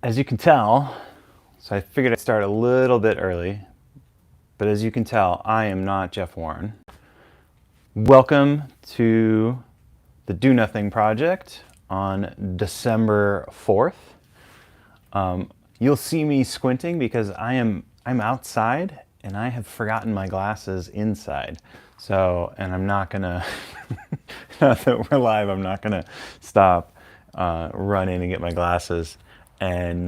As you can tell, so I figured I'd start a little bit early, but as you can tell, I am not Jeff Warren. Welcome to the Do Nothing Project on December 4th. You'll see me squinting because I'm outside and I have forgotten my glasses inside. So, and I'm not gonna, now that we're live, I'm not gonna stop, run in and get my glasses and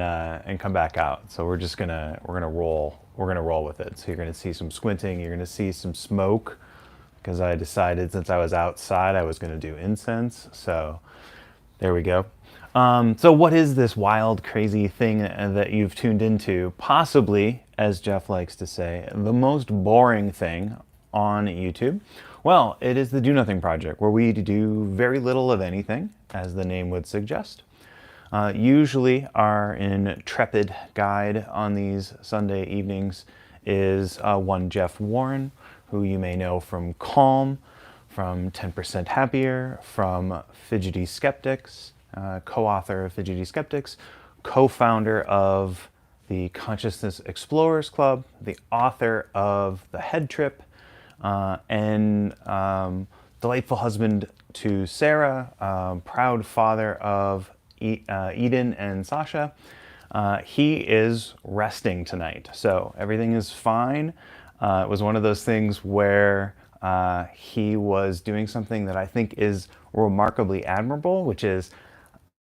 come back out. So we're gonna roll with it. So you're gonna see some squinting, you're gonna see some smoke because I decided since I was outside I was gonna do incense. So there we go. So what is this wild, crazy thing that you've tuned into? Possibly, as Jeff likes to say, the most boring thing on YouTube. Well, it is the Do Nothing Project, where we do very little of anything, as the name would suggest. Usually our intrepid guide on these Sunday evenings is one Jeff Warren, who you may know from Calm, from 10% Happier, from Fidgety Skeptics, co-author of Fidgety Skeptics, co-founder of the Consciousness Explorers Club, the author of The Head Trip, and delightful husband to Sarah, proud father of Eden and Sasha. He is resting tonight, so everything is fine. It was one of those things where he was doing something that I think is remarkably admirable, which is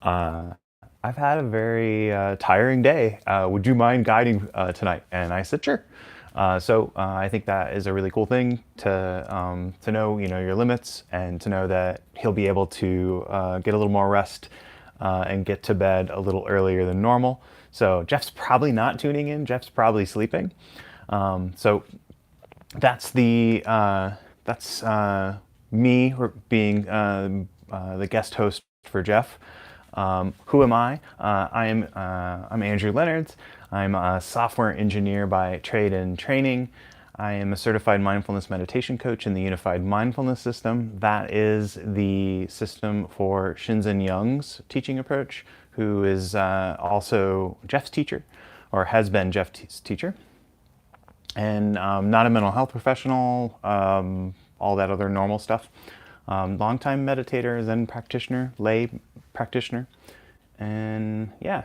I've had a very tiring day. Would you mind guiding tonight? And I said, sure. So I think that is a really cool thing to know, your limits, and to know that he'll be able to get a little more rest and get to bed a little earlier than normal. So Jeff's probably not tuning in. Jeff's probably sleeping. So that's me being the guest host for Jeff. Who am I? I'm Andrew Leonards. I'm a software engineer by trade and training. I am a certified mindfulness meditation coach in the Unified Mindfulness System. That is the system for Shinzen Young's teaching approach, who is also Jeff's teacher, or has been Jeff's teacher. And not a mental health professional, all that other normal stuff. Longtime meditator, Zen practitioner, lay practitioner, and yeah.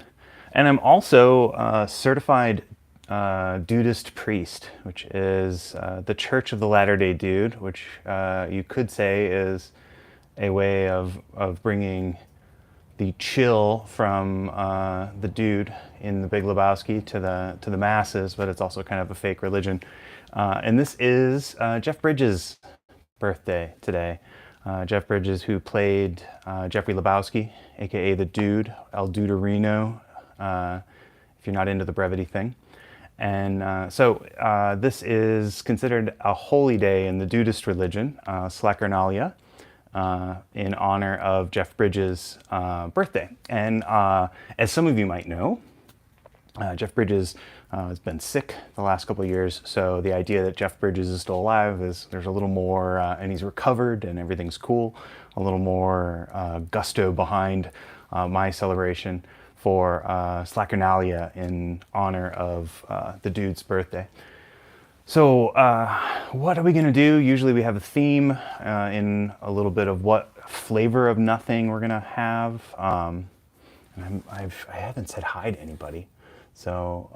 And I'm also a certified Dudist priest, which is the Church of the Latter-day Dude, which you could say is a way of bringing the chill from the dude in The Big Lebowski to the masses, but it's also kind of a fake religion. And this is Jeff Bridges' birthday today. Jeff Bridges, who played Jeffrey Lebowski, aka the Dude, El Duderino, if you're not into the brevity thing. And so this is considered a holy day in the Dudist religion, Saturnalia, in honor of Jeff Bridges' birthday. And as some of you might know, Jeff Bridges has been sick the last couple of years, so the idea that Jeff Bridges is still alive is there's a little more, and he's recovered and everything's cool, a little more gusto behind my celebration for Saturnalia in honor of the dude's birthday. So what are we going to do? Usually we have a theme in a little bit of what flavor of nothing we're going to have. And I haven't said hi to anybody. So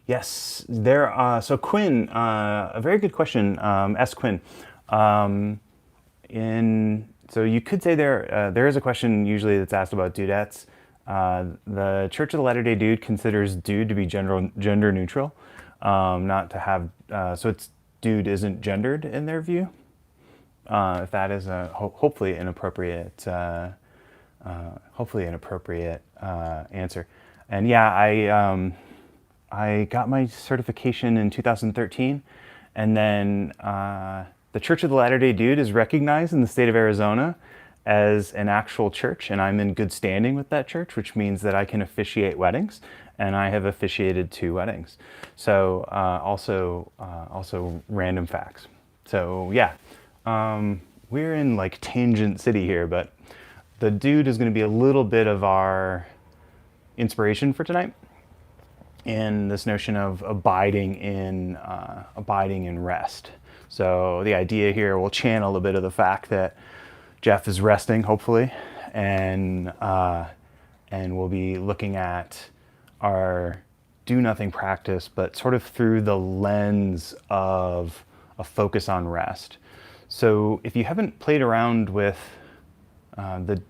yes, so Quinn, a very good question. Ask Quinn. So you could say there is a question usually that's asked about dudettes. The Church of the Latter-day Dude considers dude to be gender neutral. Not to have, so it's dude isn't gendered in their view. If that is hopefully an appropriate answer. And yeah, I got my certification in 2013, and then the Church of the Latter-day Dude is recognized in the state of Arizona as an actual church, and I'm in good standing with that church, which means that I can officiate weddings, and I have officiated 2 weddings. So also random facts. So yeah, we're in like Tangent City here, but the dude is going to be a little bit of our inspiration for tonight, in this notion of abiding in rest. So the idea here will channel a bit of the fact that Jeff is resting, hopefully, and we'll be looking at our do nothing practice, but sort of through the lens of a focus on rest. So if you haven't played around with the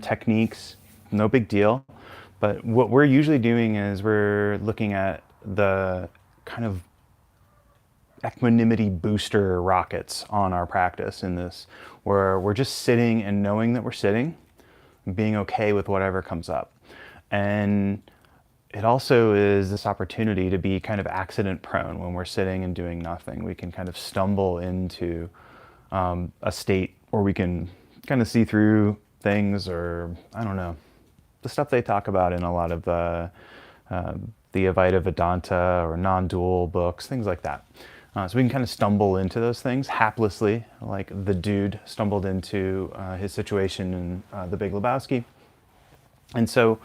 techniques, no big deal. But what we're usually doing is we're looking at the kind of equanimity booster rockets on our practice in this, where we're just sitting and knowing that we're sitting, being okay with whatever comes up. And it also is this opportunity to be kind of accident prone when we're sitting and doing nothing. We can kind of stumble into a state where we can kind of see through things, or I don't know, the stuff they talk about in a lot of the Advaita Vedanta or non-dual books, things like that. So we can kind of stumble into those things haplessly, like the dude stumbled into his situation in The Big Lebowski. And so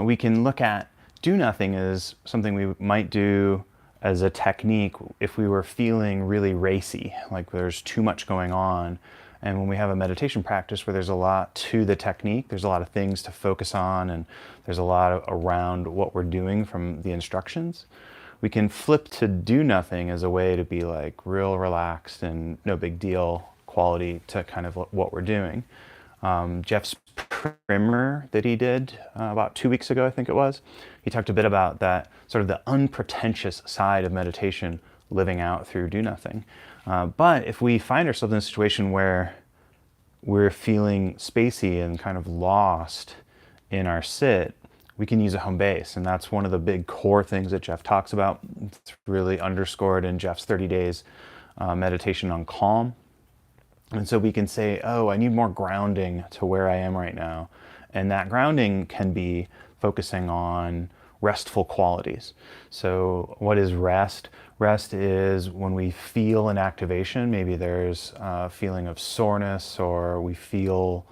we can look at do nothing as something we might do as a technique if we were feeling really racy, like there's too much going on. And when we have a meditation practice where there's a lot to the technique, there's a lot of things to focus on, and there's a lot around what we're doing from the instructions, we can flip to do nothing as a way to be like real relaxed and no big deal quality to kind of what we're doing. Jeff's primer that he did about 2 weeks ago, I think it was, he talked a bit about that sort of the unpretentious side of meditation living out through do nothing. But if we find ourselves in a situation where we're feeling spacey and kind of lost in our sit, we can use a home base. And that's one of the big core things that Jeff talks about. It's really underscored in Jeff's 30 days meditation on calm. And so we can say, oh, I need more grounding to where I am right now. And that grounding can be focusing on restful qualities. So what is rest? Rest is when we feel an activation. Maybe there's a feeling of soreness, or we feel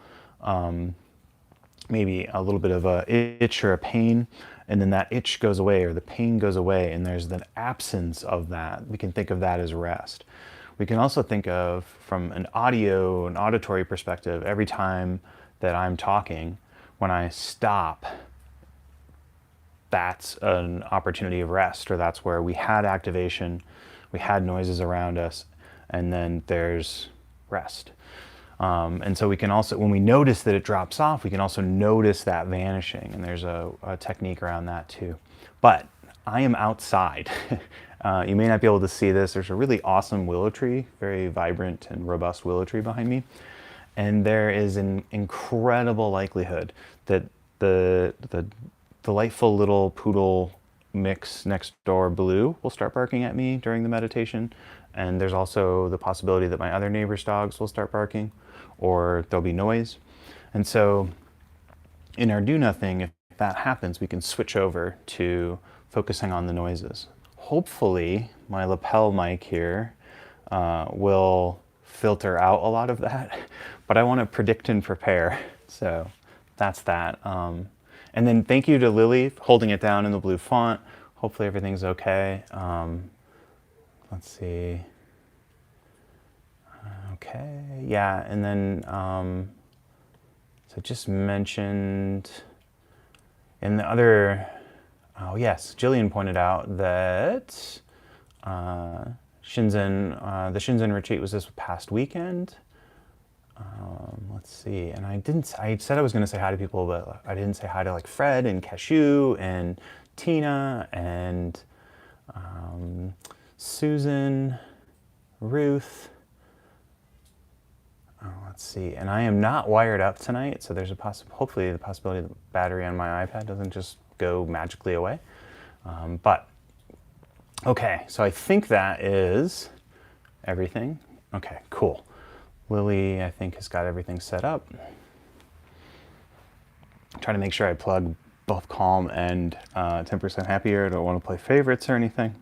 maybe a little bit of a itch or a pain, and then that itch goes away or the pain goes away, and there's the absence of that. We can think of that as rest. We can also think of, from an auditory perspective, every time that I'm talking, when I stop, that's an opportunity of rest, or that's where we had activation, we had noises around us, and then there's rest. And so we can also, when we notice that it drops off, we can also notice that vanishing, and there's a technique around that too. But I am outside. You may not be able to see this. There's a really awesome willow tree, very vibrant and robust willow tree behind me. And there is an incredible likelihood that the delightful little poodle mix next door, Blue, will start barking at me during the meditation. And there's also the possibility that my other neighbor's dogs will start barking, or there'll be noise. And so in our do nothing, if that happens, we can switch over to focusing on the noises. Hopefully my lapel mic here will filter out a lot of that, but I want to predict and prepare. So that's that. And then thank you to Lily holding it down in the blue font. Hopefully everything's okay. Let's see. Okay, yeah, and then, so just mentioned in the other, oh yes, Jillian pointed out that the Shinzen retreat was this past weekend. Let's see, and I said I was going to say hi to people, but I didn't say hi to like Fred and Cashew and Tina and Susan, Ruth. Let's see, and I am not wired up tonight, so there's hopefully the possibility the battery on my iPad doesn't just go magically away. But okay, so I think that is everything. Okay, cool. Lily, I think, has got everything set up. I'm trying to make sure I plug both Calm and 10% Happier. I don't want to play favorites or anything.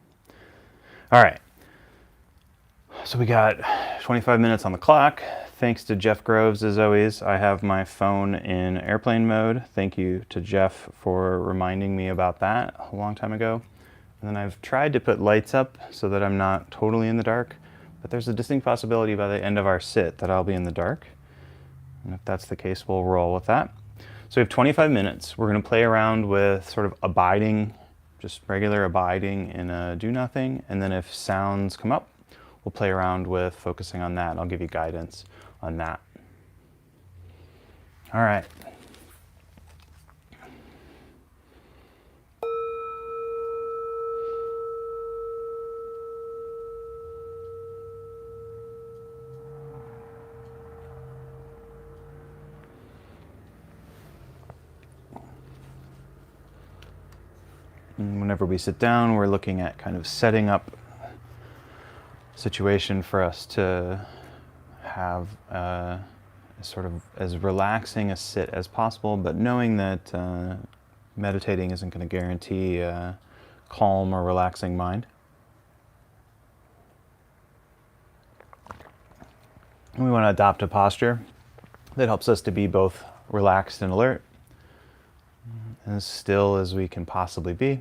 All right. So we got 25 minutes on the clock, Thanks to Jeff Groves, as always. I have my phone in airplane mode. Thank you to Jeff for reminding me about that a long time ago. And then I've tried to put lights up so that I'm not totally in the dark, but there's a distinct possibility by the end of our sit that I'll be in the dark. And if that's the case, we'll roll with that. So we have 25 minutes. We're going to play around with sort of abiding, just regular abiding in a do nothing. And then if sounds come up, we'll play around with focusing on that. I'll give you guidance on that. All right. And whenever we sit down, we're looking at kind of setting up a situation for us to have sort of as relaxing a sit as possible, but knowing that meditating isn't going to guarantee a calm or relaxing mind. And we want to adopt a posture that helps us to be both relaxed and alert, as still as we can possibly be.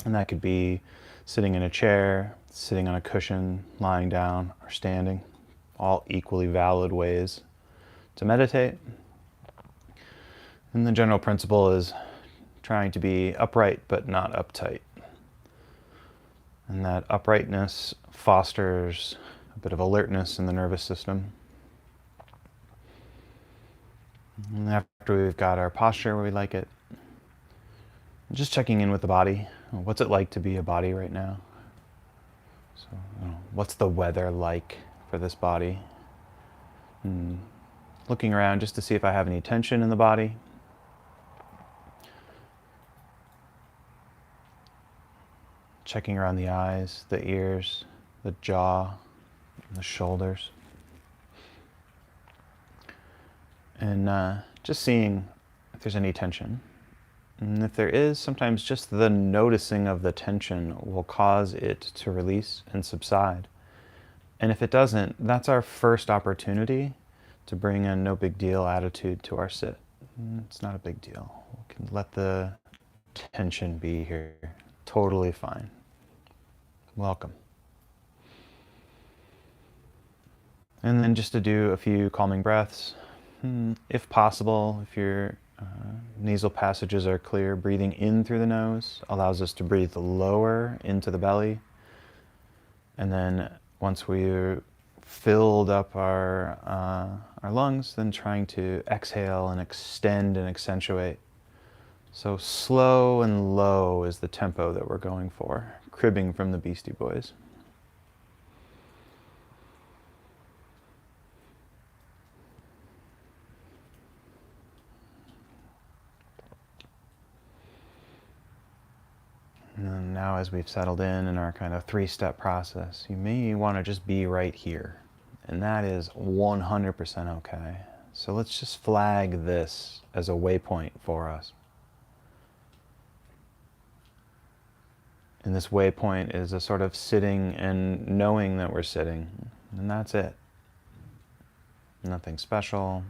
And that could be sitting in a chair, sitting on a cushion, lying down, or standing. All equally valid ways to meditate. And the general principle is trying to be upright but not uptight. And that uprightness fosters a bit of alertness in the nervous system. And after we've got our posture where we like it, just checking in with the body. What's it like to be a body right now? So, what's the weather like for this body? And looking around just to see if I have any tension in the body. Checking around the eyes, the ears, the jaw, the shoulders. And just seeing if there's any tension. And if there is, sometimes just the noticing of the tension will cause it to release and subside. And if it doesn't, that's our first opportunity to bring a no big deal attitude to our sit. It's not a big deal. We can let the tension be here. Totally fine. Welcome. And then just to do a few calming breaths. If possible, if your nasal passages are clear, breathing in through the nose allows us to breathe lower into the belly. And then once we're filled up our lungs, then trying to exhale and extend and accentuate. So slow and low is the tempo that we're going for, cribbing from the Beastie Boys. And now as we've settled in our kind of three-step process, you may want to just be right here. And that is 100% okay. So let's just flag this as a waypoint for us. And this waypoint is a sort of sitting and knowing that we're sitting. And that's it. Nothing special.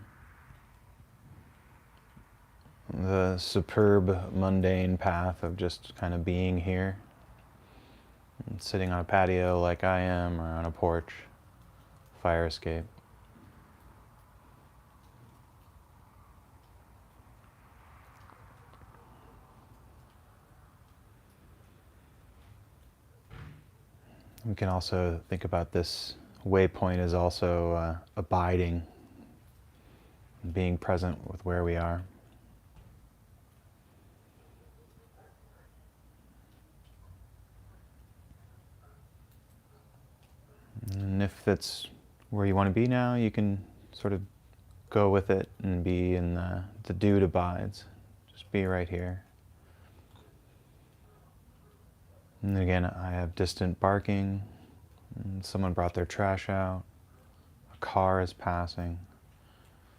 The superb, mundane path of just kind of being here. And sitting on a patio like I am, or on a porch, fire escape. We can also think about this waypoint as also abiding, being present with where we are. And if that's where you want to be now, you can sort of go with it and be in the dude abides. Just be right here. And again, I have distant barking. And someone brought their trash out. A car is passing.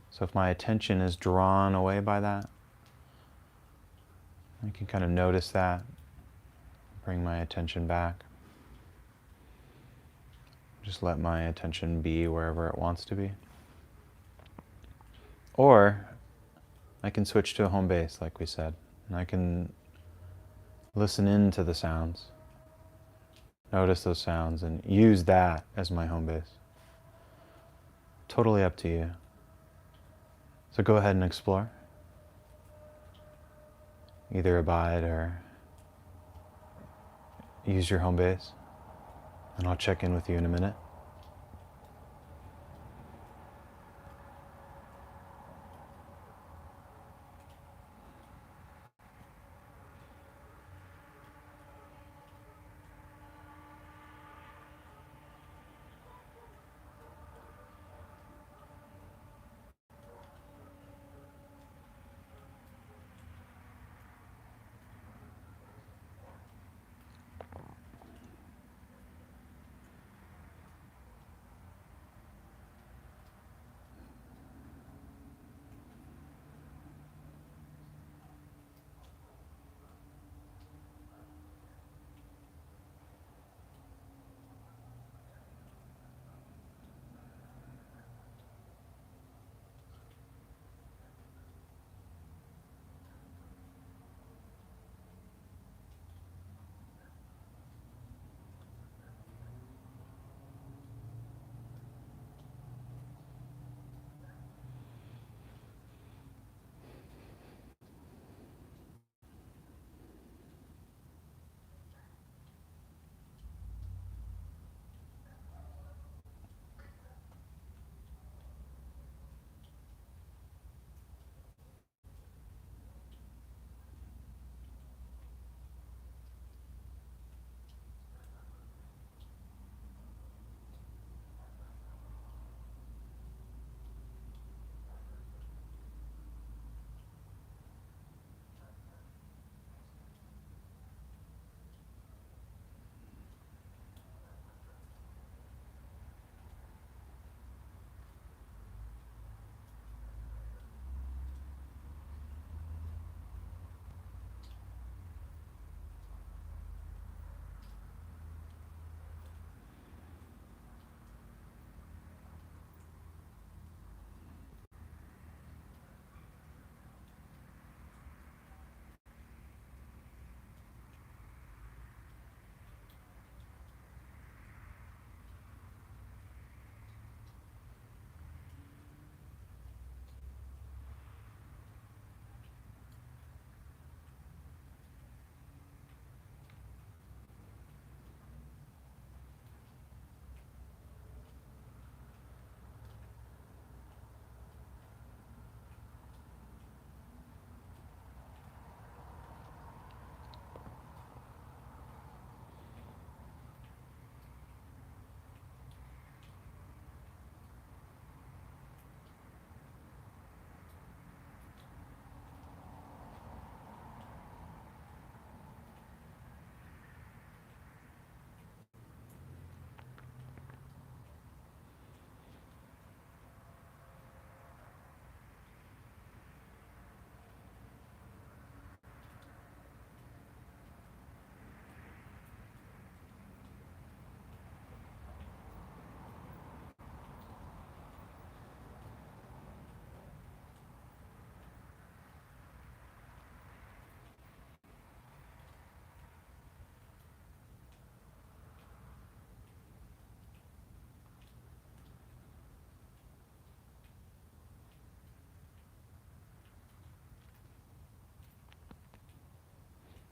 So if my attention is drawn away by that, I can kind of notice that, bring my attention back. Just let my attention be wherever it wants to be. Or I can switch to a home base, like we said, and I can listen into the sounds, notice those sounds, and use that as my home base. Totally up to you. So go ahead and explore. Either abide or use your home base, and I'll check in with you in a minute.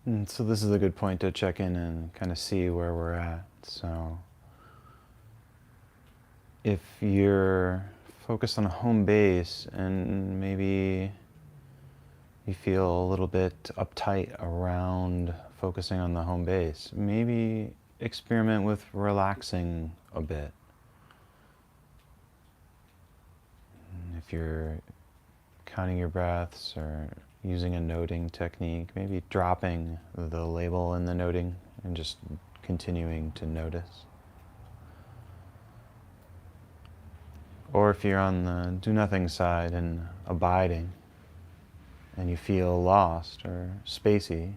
And so this is a good point to check in and kind of see where we're at. So if you're focused on a home base and maybe you feel a little bit uptight around focusing on the home base, maybe experiment with relaxing a bit. If you're counting your breaths or using a noting technique, maybe dropping the label in the noting and just continuing to notice. Or if you're on the do nothing side and abiding and you feel lost or spacey,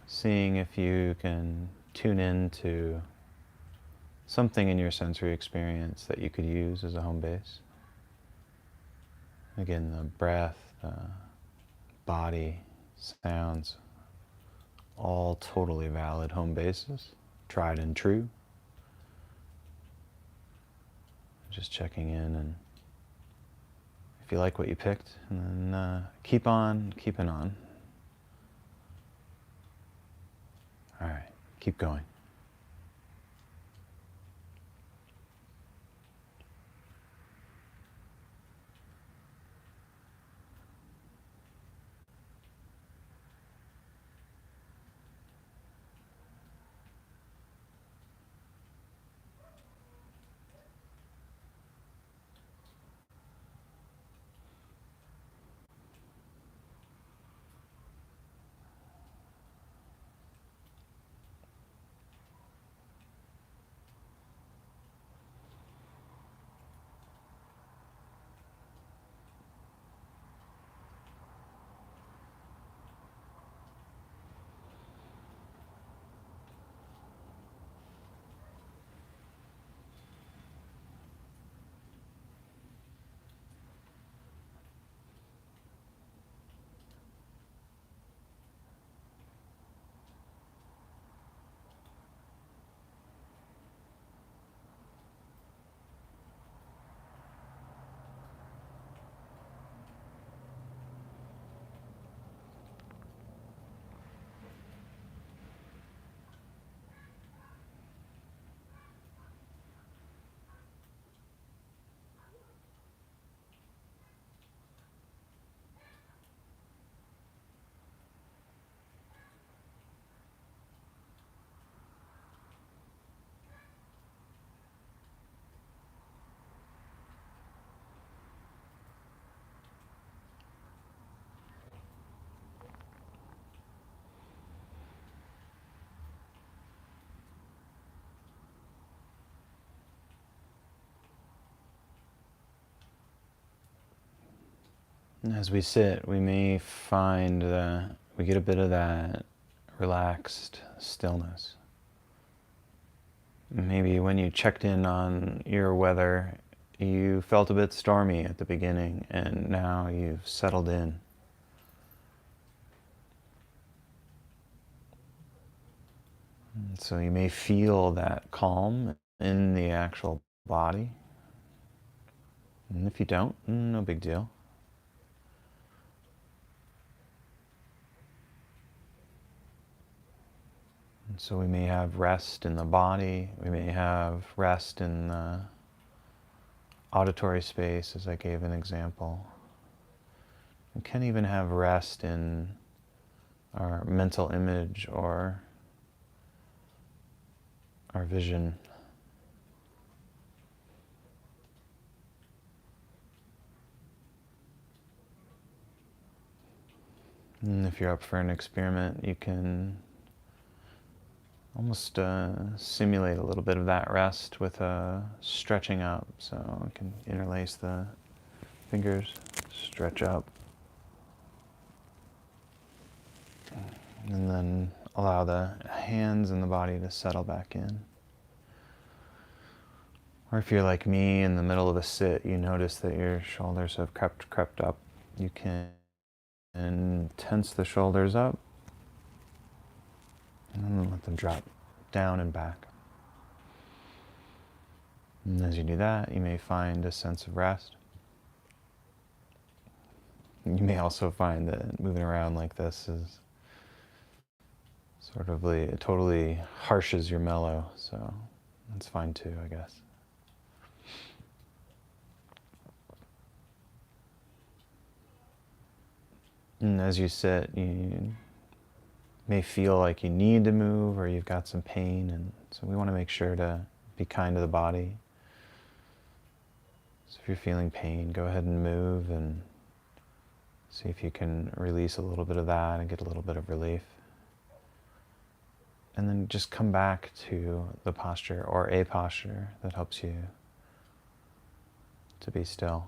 seeing if you can tune into something in your sensory experience that you could use as a home base. Again, the breath, the body, sounds, all totally valid home bases, tried and true. Just checking in, and if you like what you picked, and then keep on keeping on. All right, keep going. As we sit, we may find that we get a bit of that relaxed stillness. Maybe when you checked in on your weather, you felt a bit stormy at the beginning, and now you've settled in. And so you may feel that calm in the actual body. And if you don't, no big deal. And so we may have rest in the body, we may have rest in the auditory space, as I gave an example. We can even have rest in our mental image or our vision. And if you're up for an experiment, you can almost simulate a little bit of that rest with stretching up. So we can interlace the fingers, stretch up, and then allow the hands and the body to settle back in. Or if you're like me, in the middle of a sit, you notice that your shoulders have crept up. You can tense the shoulders up, and then let them drop down and back. And as you do that, you may find a sense of rest. You may also find that moving around like this is it totally harshes your mellow, so that's fine too, I guess. And as you sit, you may feel like you need to move or you've got some pain, and so we want to make sure to be kind to the body. So if you're feeling pain, go ahead and move and see if you can release a little bit of that and get a little bit of relief. And then just come back to the posture or a posture that helps you to be still.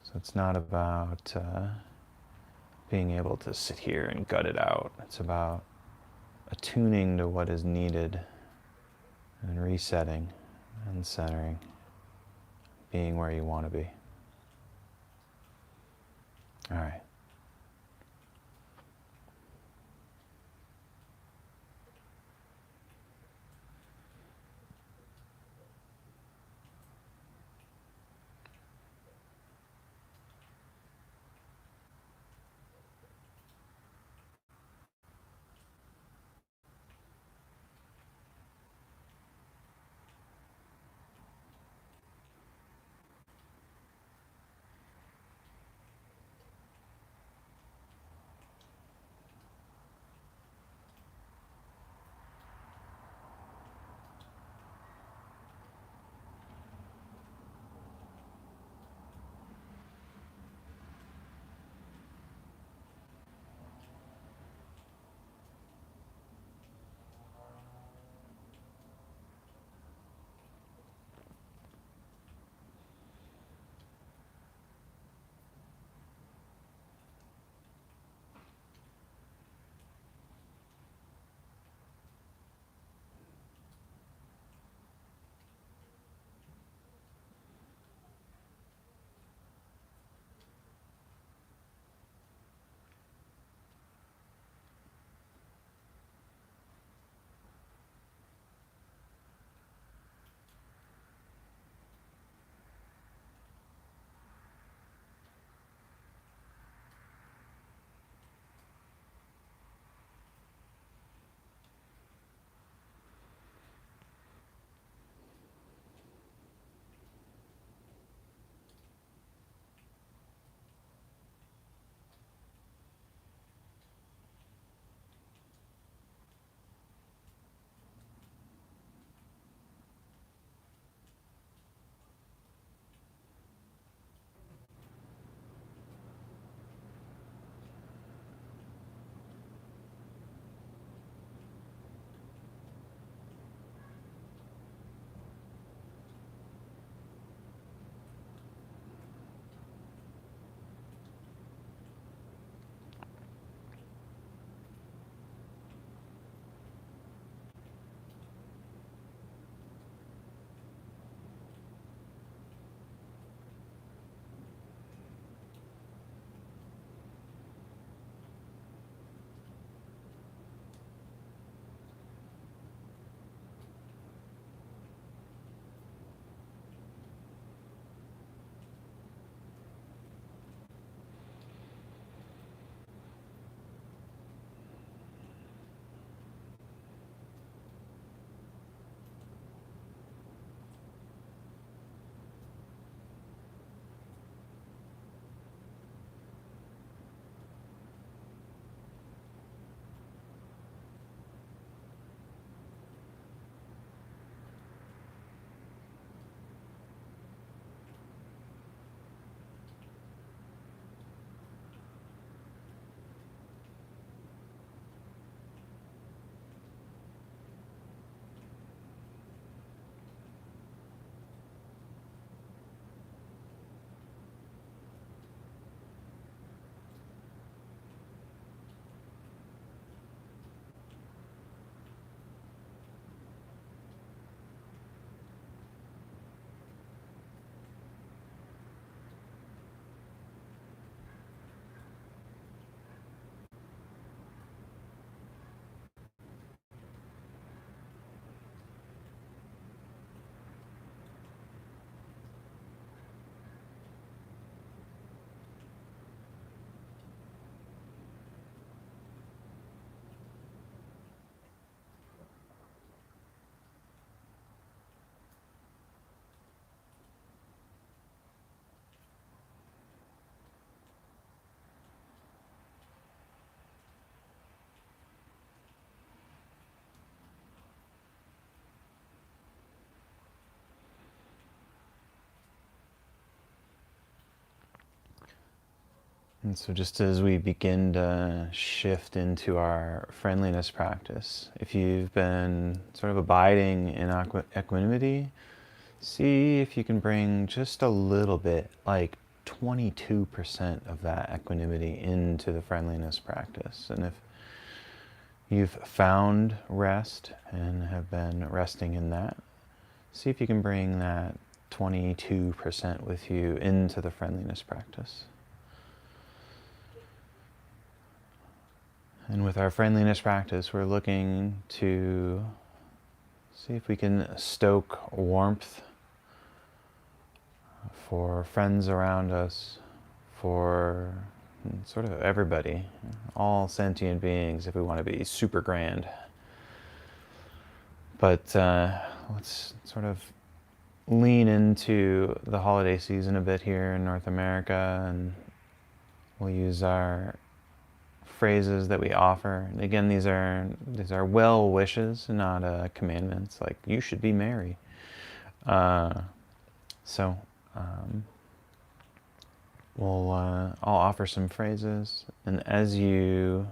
So it's not about being able to sit here and gut it out. It's about attuning to what is needed and resetting and centering. being where you want to be. All right. And so just as we begin to shift into our friendliness practice, if you've been sort of abiding in equanimity, see if you can bring just a little bit, like 22% of that equanimity into the friendliness practice. And if you've found rest and have been resting in that, see if you can bring that 22% with you into the friendliness practice. And with our friendliness practice, we're looking to see if we can stoke warmth for friends around us, for sort of everybody, all sentient beings, if we want to be super grand. But let's sort of lean into the holiday season a bit here in North America, and we'll use our phrases that we offer. And again, these are well wishes, not commandments like you should be merry. So I'll offer some phrases, and as you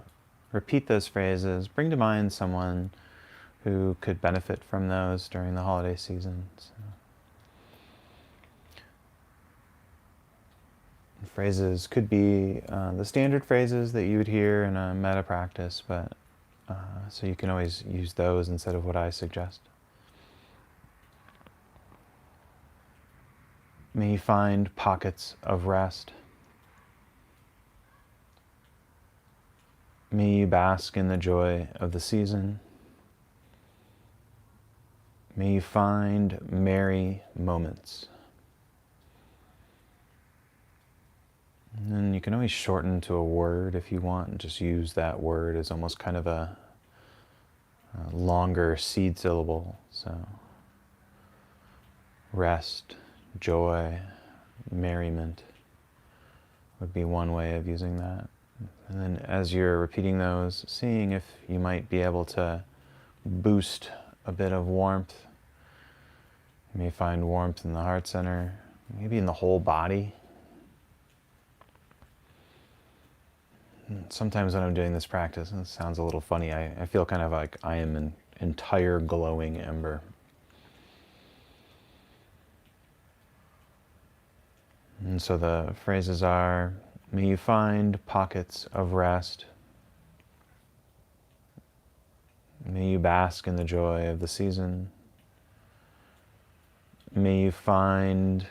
repeat those phrases, bring to mind someone who could benefit from those during the holiday season. So, phrases could be the standard phrases that you would hear in a metta practice, but so you can always use those instead of what I suggest. May you find pockets of rest. May you bask in the joy of the season. May you find merry moments. And then you can always shorten to a word if you want, and just use that word as almost kind of a longer seed syllable. So rest, joy, merriment would be one way of using that. And then as you're repeating those, seeing if you might be able to boost a bit of warmth. You may find warmth in the heart center, maybe in the whole body. Sometimes when I'm doing this practice, and it sounds a little funny, I feel kind of like I am an entire glowing ember. And so the phrases are, may you find pockets of rest. May you bask in the joy of the season. May you find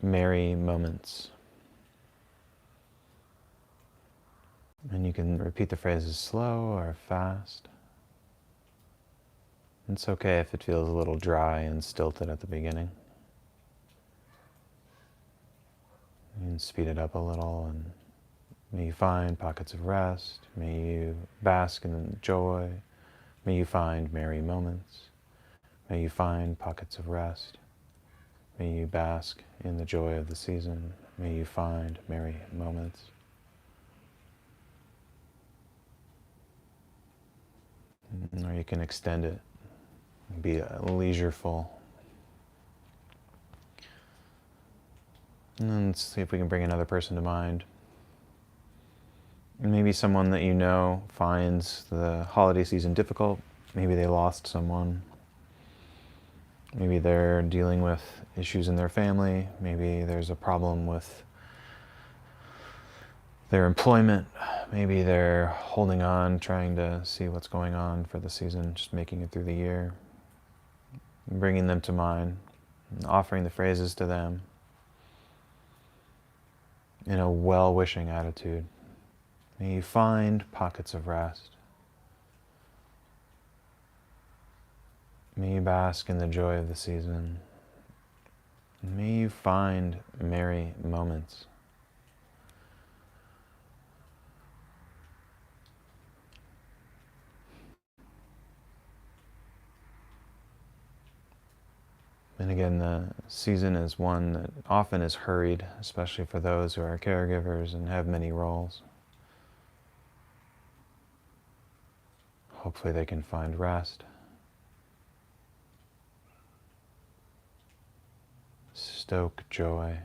merry moments. And you can repeat the phrases slow or fast. It's okay if it feels a little dry and stilted at the beginning. You can speed it up a little, and may you find pockets of rest. May you bask in joy. May you find merry moments. May you find pockets of rest. May you bask in the joy of the season. May you find merry moments. Or you can extend it, be leisureful. And then let's see if we can bring another person to mind. Maybe someone that you know finds the holiday season difficult. Maybe they lost someone. Maybe they're dealing with issues in their family. Maybe there's a problem with their employment. Maybe they're holding on, trying to see what's going on for the season, just making it through the year. Bringing them to mind, offering the phrases to them in a well-wishing attitude. May you find pockets of rest. May you bask in the joy of the season. May you find merry moments. And again, the season is one that often is hurried, especially for those who are caregivers and have many roles. Hopefully they can find rest. Stoke joy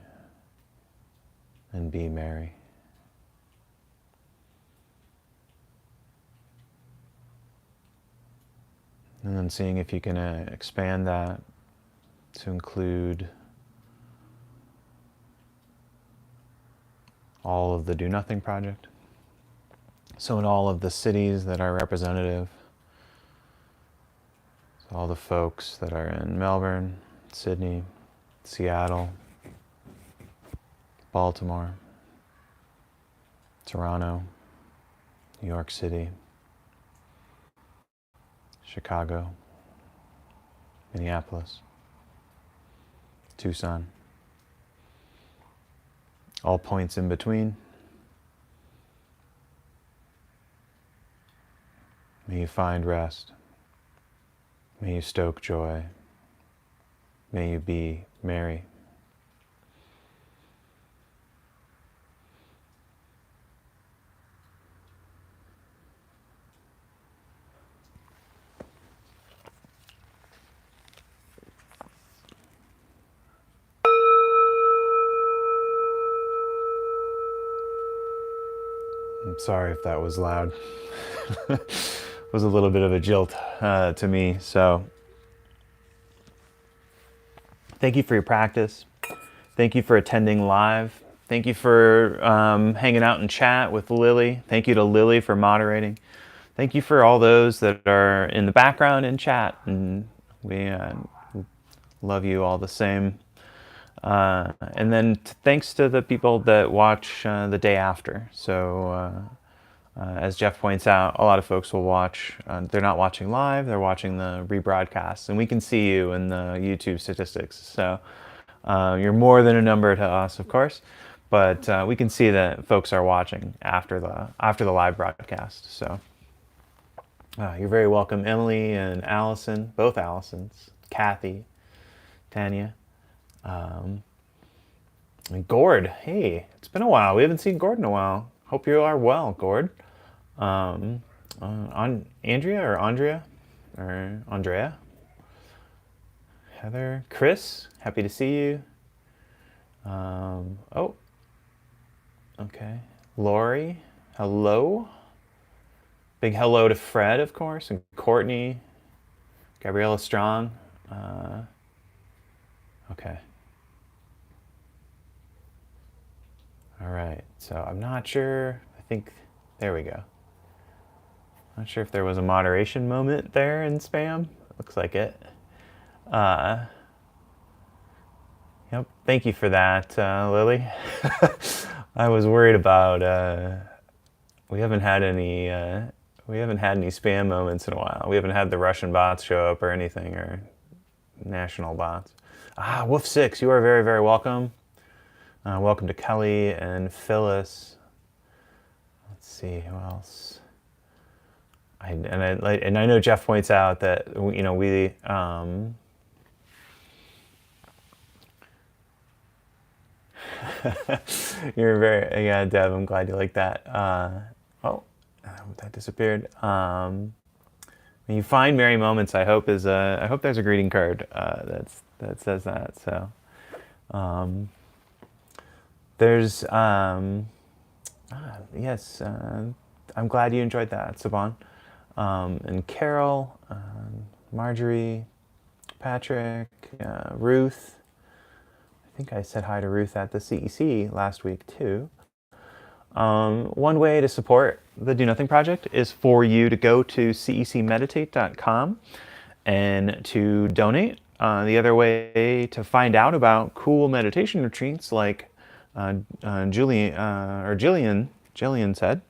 and be merry. And then seeing if you can expand that to include all of the Do Nothing Project. So in all of the cities that are representative, so all the folks that are in Melbourne, Sydney, Seattle, Baltimore, Toronto, New York City, Chicago, Minneapolis, Tucson, all points in between. May you find rest. May you stoke joy. May you be merry. I'm sorry if that was loud. It was a little bit of a jolt to me. So thank you for your practice. Thank you for attending live. Thank you for hanging out in chat with Lily. Thank you to Lily for moderating. Thank you for all those that are in the background in chat. And we love you all the same. And then thanks to the people that watch the day after. So as Jeff points out, a lot of folks will watch, they're not watching live, they're watching the rebroadcast. And we can see you in the YouTube statistics. So you're more than a number to us, of course. But we can see that folks are watching after the live broadcast. So you're very welcome, Emily and Allison, both Allisons, Kathy, Tanya. And Gord, hey, it's been a while. We haven't seen Gord in a while. Hope you are well, Gord. Andrea or Andrea. Heather, Chris, happy to see you. Oh, okay. Lori, hello. Big hello to Fred, of course, and Courtney, Gabriella Strong. Okay. All right, so I'm not sure. I think, there we go. Not sure if there was a moderation moment there in spam. Looks like it. Yep, thank you for that, Lily. I was worried about, we haven't had any spam moments in a while. We haven't had the Russian bots show up or anything, or national bots. Wolf6, you are very, very welcome. Welcome to Kelly and Phyllis. Let's see, who else? I know Jeff points out that we you're very, yeah, Deb, I'm glad you like that. That disappeared. When you find merry moments, I hope there's a greeting card that says that. So there's yes, I'm glad you enjoyed that, Saban. And Carol, Marjorie, Patrick, Ruth. I think I said hi to Ruth at the CEC last week too. One way to support the Do Nothing Project is for you to go to cecmeditate.com and to donate. The other way to find out about cool meditation retreats, like Jillian said,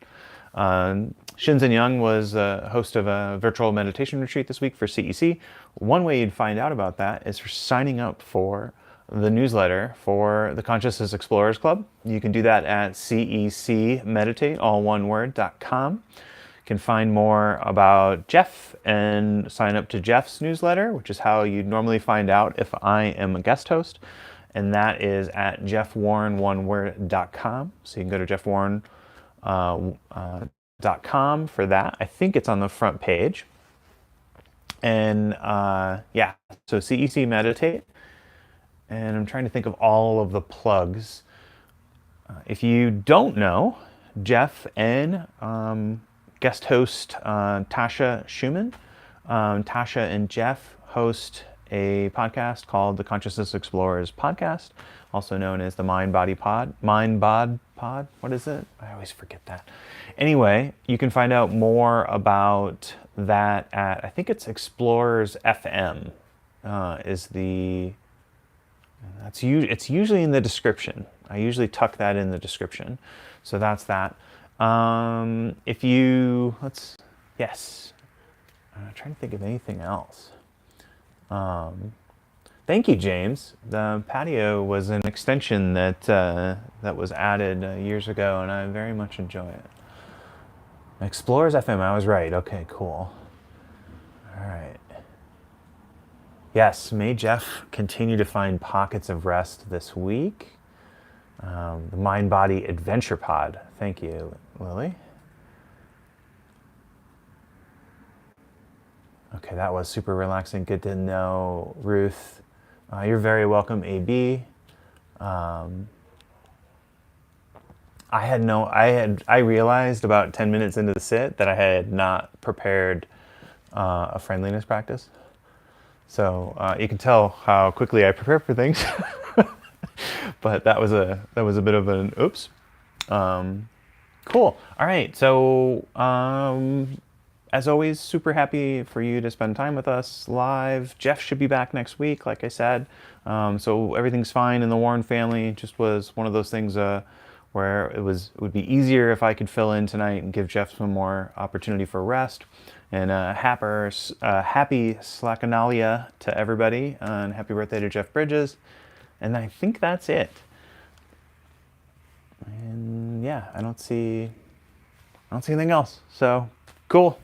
Shinzen Young was a host of a virtual meditation retreat this week for CEC. One way you'd find out about that is for signing up for the newsletter for the Consciousness Explorers Club. You can do that at cecmeditate, all one word, .com. You can find more about Jeff and sign up to Jeff's newsletter, which is how you'd normally find out if I am a guest host. And that is at jeffwarren.com. So you can go to jeffwarren.com for that. I think it's on the front page. And yeah, so CEC Meditate. And I'm trying to think of all of the plugs. If you don't know, Jeff and guest host Tasha Schumann, Tasha and Jeff host a podcast called the Consciousness Explorers Podcast, also known as the Mind Bod Pod. What is it? I always forget that. Anyway, you can find out more about that at, I think it's Explorers FM is the It's usually in the description. I usually tuck that in the description. So that's that. If you, yes. I'm trying to think of anything else. Thank you, James. The patio was an extension that was added years ago, and I very much enjoy it. Explorers FM, I was right. Okay, cool. All right. Yes, may Jeff continue to find pockets of rest this week. The Mind Body Adventure Pod. Thank you, Lily. Okay, that was super relaxing. Good to know, Ruth. You're very welcome, AB. I realized about 10 minutes into the sit that I had not prepared a friendliness practice. So you can tell how quickly I prepare for things. But that was a bit of an oops. Cool. All right. So as always, super happy for you to spend time with us live. Jeff should be back next week, like I said. So everything's fine in the Warren family. It just was one of those things where it would be easier if I could fill in tonight and give Jeff some more opportunity for rest. And happy Slackanalia to everybody, and happy birthday to Jeff Bridges. And I think that's it. And yeah, I don't see anything else. So cool.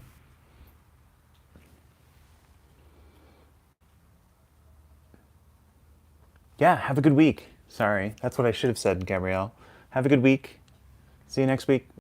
Yeah, have a good week. Sorry, that's what I should have said, Gabrielle. Have a good week. See you next week.